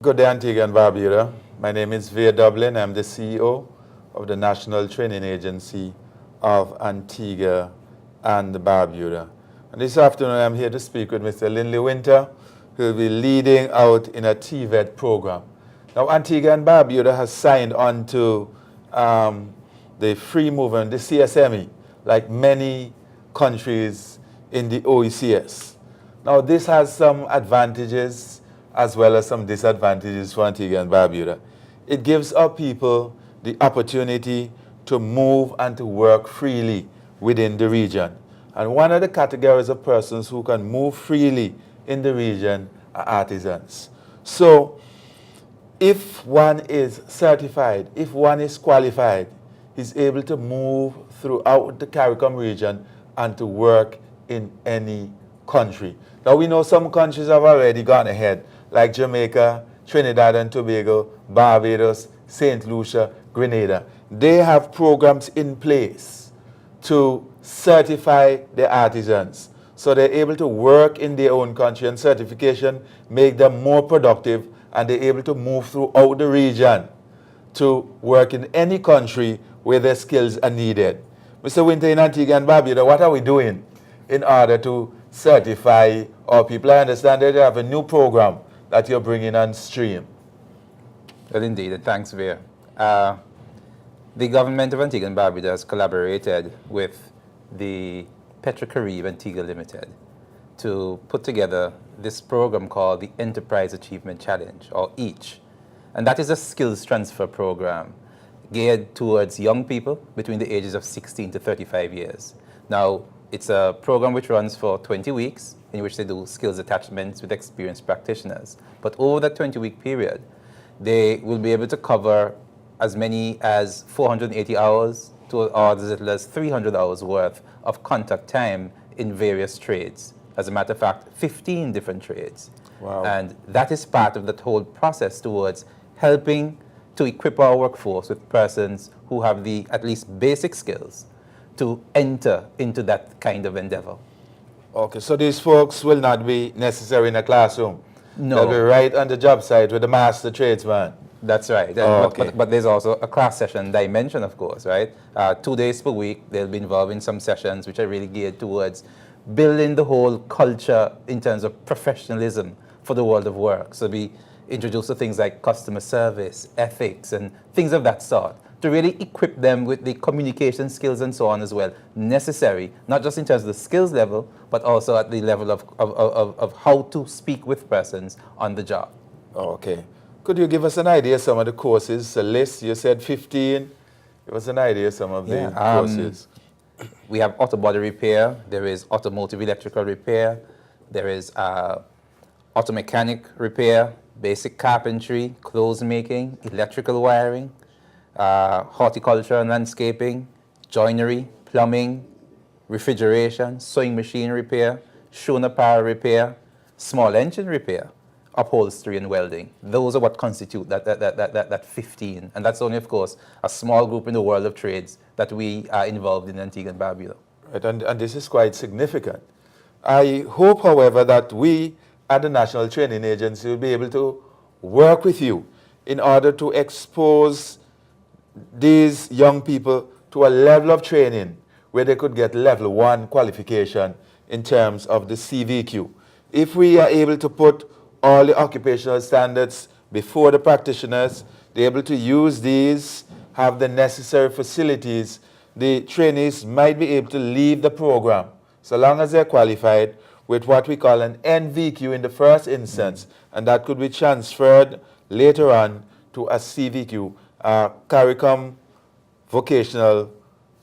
Good day, Antigua and Barbuda. My name is Via Dublin. I'm the CEO of the National Training Agency of Antigua and Barbuda. And this afternoon, I'm here to speak with Mr. Lindley Winter, who will be leading out in a TVET program. Now, Antigua and Barbuda has signed on to the free movement, the CSME, like many countries in the OECS. Now, this has some advantages as well as some disadvantages for Antigua and Barbuda. It gives our people the opportunity to move and to work freely within the region. And one of the categories of persons who can move freely in the region are artisans. So if one is certified, if one is qualified, he's able to move throughout the CARICOM region and to work in any country. Now we know some countries have already gone ahead, like Jamaica, Trinidad and Tobago, Barbados, St. Lucia, Grenada. They have programs in place to certify their artisans. So they're able to work in their own country, and certification make them more productive, and they're able to move throughout the region to work in any country where their skills are needed. Mr. Winter, in Antigua and Barbuda, what are we doing in order to certify our people? I understand that you have a new program that you're bringing on stream. Well, indeed, and thanks, Veer. The government of Antigua and Barbuda has collaborated with the Petrocarib Antigua Limited to put together this program called the Enterprise Achievement Challenge, or E.A.C.H. And that is a skills transfer program geared towards young people between the ages of 16 to 35 years. Now, it's a program which runs for 20 weeks, in which they do skills attachments with experienced practitioners. But over that 20-week period, they will be able to cover as many as 480 hours to as little as 300 hours worth of contact time in various trades. As a matter of fact, 15 different trades. Wow. And that is part of that whole process towards helping to equip our workforce with persons who have the at least basic skills to enter into that kind of endeavor. Okay, so these folks will not be necessary in a classroom. No. They'll be right on the job site with the master tradesman. That's right. Okay. But there's also a class session dimension, of course, right? 2 days per week, they'll be involved in some sessions which are really geared towards building the whole culture in terms of professionalism for the world of work. So be introduced to things like customer service, ethics, and things of that sort, to really equip them with the communication skills and so on as well, necessary, not just in terms of the skills level, but also at the level of how to speak with persons on the job. Okay. Could you give us an idea of some of the courses, a list? You said 15. Give us an idea of some of the courses. We have auto body repair, there is automotive electrical repair, there is auto mechanic repair, basic carpentry, clothes making, electrical wiring, horticultural and landscaping, joinery, plumbing, refrigeration, sewing machine repair, shoe and apparel repair, small engine repair, upholstery and welding. Those are what constitute that 15. And that's only, of course, a small group in the world of trades that we are involved in Antigua and Barbuda. Right, and this is quite significant. I hope, however, that we at the National Training Agency will be able to work with you in order to expose these young people to a level of training where they could get level 1 qualification in terms of the CVQ. If we are able to put all the occupational standards before the practitioners, they're able to use these, have the necessary facilities, the trainees might be able to leave the program, so long as they're qualified, with what we call an NVQ in the first instance, and that could be transferred later on to a CVQ, CARICOM Vocational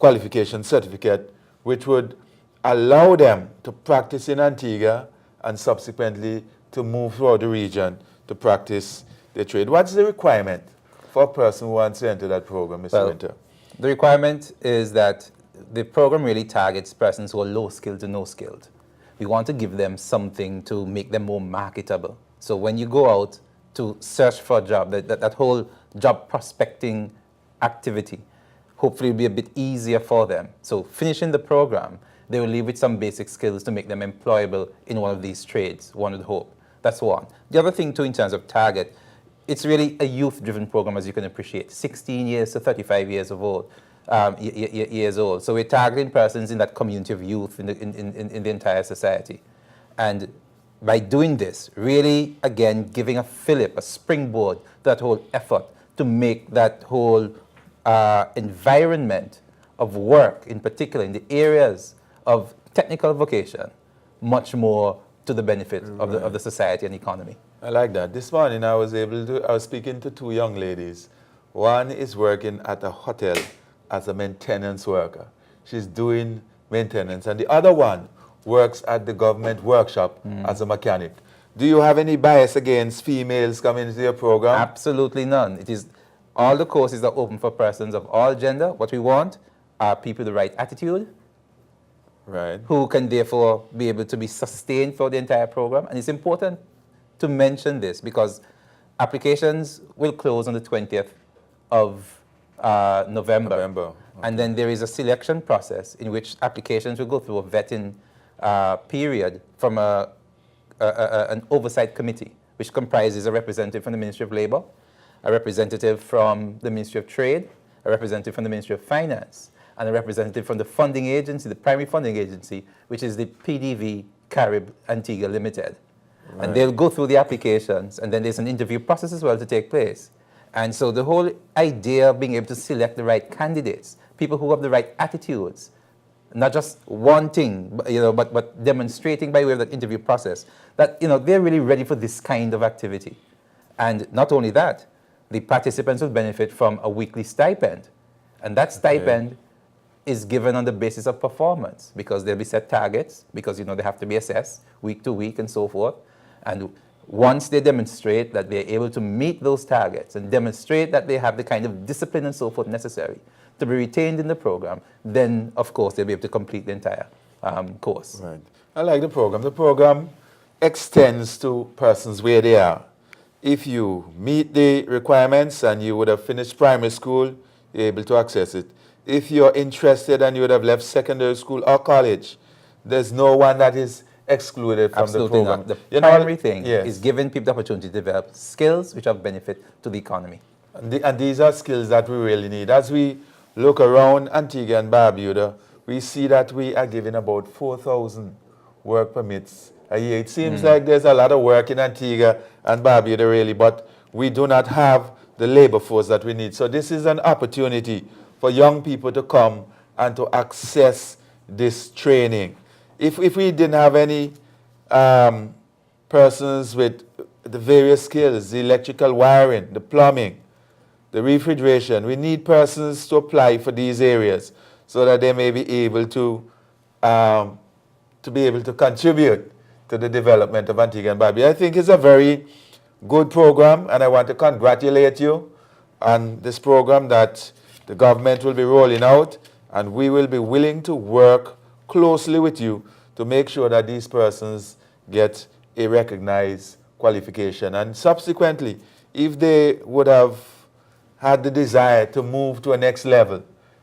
Qualification Certificate, which would allow them to practice in Antigua and subsequently to move throughout the region to practice their trade. What's the requirement for a person who wants to enter that program, Mr. Winter? The requirement is that the program really targets persons who are low skilled to no skilled. We want to give them something to make them more marketable. So when you go out to search for a job, that whole job prospecting activity hopefully will be a bit easier for them. So finishing the program, they will leave with some basic skills to make them employable in one of these trades, one would hope. That's one. The other thing too, in terms of target, it's really a youth-driven program, as you can appreciate, 16 years to 35 years of old, years old. So we're targeting persons in that community of youth in the entire society. And by doing this, really, again, giving a fillip, a springboard to that whole effort to make that whole environment of work, in particular in the areas of technical vocation, much more to the benefit of the society and economy. I like that. This morning I was speaking to two young ladies. One is working at a hotel as a maintenance worker. She's doing maintenance. And the other one works at the government workshop as a mechanic. Do you have any bias against females coming into your program? Absolutely none. It is, all the courses are open for persons of all gender. What we want are people with the right attitude, right, who can therefore be able to be sustained for the entire program. And it's important to mention this because applications will close on the 20th of November. Okay. And then there is a selection process in which applications will go through a vetting period from an oversight committee, which comprises a representative from the Ministry of Labor, a representative from the Ministry of Trade, a representative from the Ministry of Finance, and a representative from the funding agency, the primary funding agency, which is the PDV Carib Antigua Limited. Right. And they'll go through the applications, and then there's an interview process as well to take place. And so the whole idea of being able to select the right candidates, people who have the right attitudes, not just wanting, but demonstrating by way of that interview process, that they're really ready for this kind of activity. And not only that, the participants will benefit from a weekly stipend. And that stipend is given on the basis of performance because there'll be set targets because they have to be assessed week to week and so forth. And once they demonstrate that they're able to meet those targets and demonstrate that they have the kind of discipline and so forth necessary to be retained in the program, then, of course, they'll be able to complete the entire course. Right. I like the program. The program extends to persons where they are. If you meet the requirements and you would have finished primary school, you're able to access it. If you're interested and you would have left secondary school or college, there's no one that is excluded from Absolutely the program. Not. The primary thing is giving people the opportunity to develop skills which have benefit to the economy. And these are skills that we really need. As we look around Antigua and Barbuda, we see that we are giving about 4,000 work permits a year. It seems like there's a lot of work in Antigua and Barbuda really, but we do not have the labor force that we need. So this is an opportunity for young people to come and to access this training. If we didn't have any persons with the various skills, the electrical wiring, the plumbing, the refrigeration, we need persons to apply for these areas so that they may be able to contribute to the development of Antigua and Barbuda. I think it's a very good program, and I want to congratulate you on this program that the government will be rolling out, and we will be willing to work closely with you to make sure that these persons get a recognized qualification. And subsequently, if they would have had the desire to move to a next level,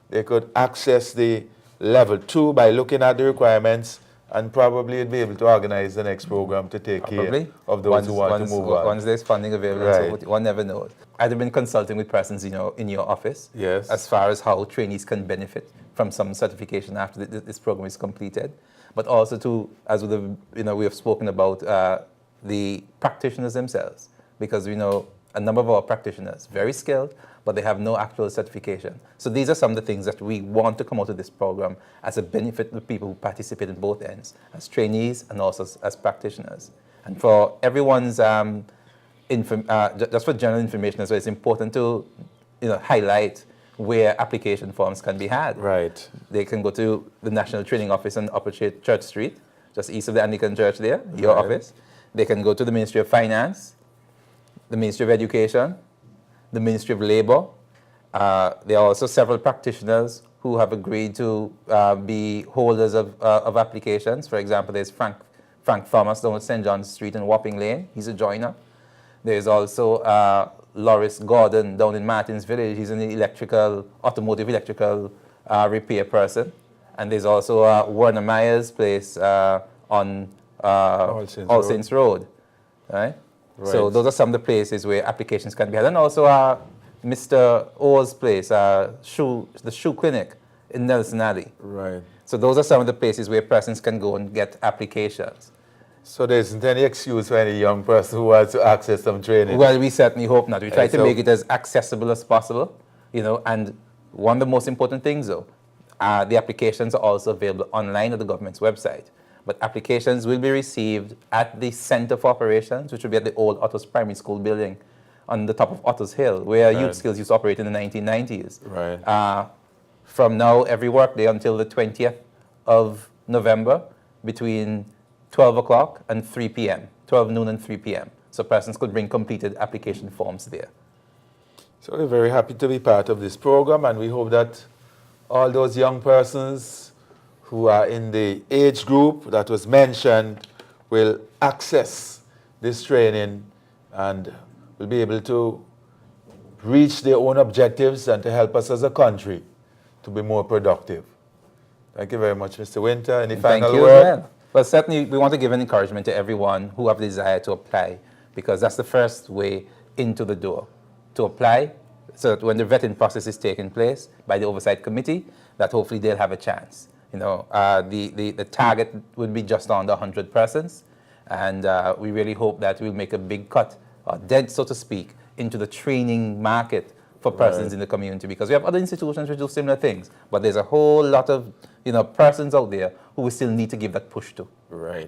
they could access the level 2 by looking at the requirements and probably be able to organize the next program to take care of those who want to move on. Once there's funding available, so one never knows. I've been consulting with persons in your office as far as how trainees can benefit from some certification after this program is completed, but also to, as we have spoken about, the practitioners themselves, because we know a number of our practitioners, very skilled, but they have no actual certification. So these are some of the things that we want to come out of this program as a benefit to the people who participate in both ends, as trainees and also as practitioners. And for everyone's, just for general information as well, it's important to highlight where application forms can be had. Right. They can go to the National Training Office on Upper Church Street, just east of the Anglican Church there, your office. They can go to the Ministry of Finance, the Ministry of Education, the Ministry of Labor. There are also several practitioners who have agreed to be holders of applications. For example, there's Frank Thomas down at St. John's Street in Wapping Lane. He's a joiner. There's also Loris Gordon down in Martins Village. He's an automotive electrical repair person. And there's also Werner Meyer's place on All Saints Road. Right? So Right. those are some of the places where applications can be had. And also Mr. O's place, the shoe clinic in Nelson Alley. Right. So those are some of the places where persons can go and get applications. So there isn't any excuse for any young person who wants to access some training. Well, we certainly hope not. We try to so- make it as accessible as possible, and one of the most important things, though, the applications are also available online at the government's website. But applications will be received at the Center for Operations, which will be at the old Otto's Primary School building on the top of Otto's Hill, where Youth Skills used to operate in the 1990s. Right. From now, every workday until the 20th of November, between 12 o'clock and 3 p.m., 12 noon and 3 p.m. So persons could bring completed application forms there. So we're very happy to be part of this program, and we hope that all those young persons who are in the age group that was mentioned will access this training and will be able to reach their own objectives and to help us as a country to be more productive. Thank you very much, Mr. Winter. Any final Thank you word? as well. Well, certainly we want to give an encouragement to everyone who have the desire to apply, because that's the first way into the door, to apply, so that when the vetting process is taking place by the oversight committee, that hopefully they'll have a chance. The target would be just under 100 persons, and we really hope that we'll make a big cut, or dent, so to speak, into the training market for persons in the community, because we have other institutions which do similar things, but there's a whole lot of persons out there who we still need to give that push to. Right.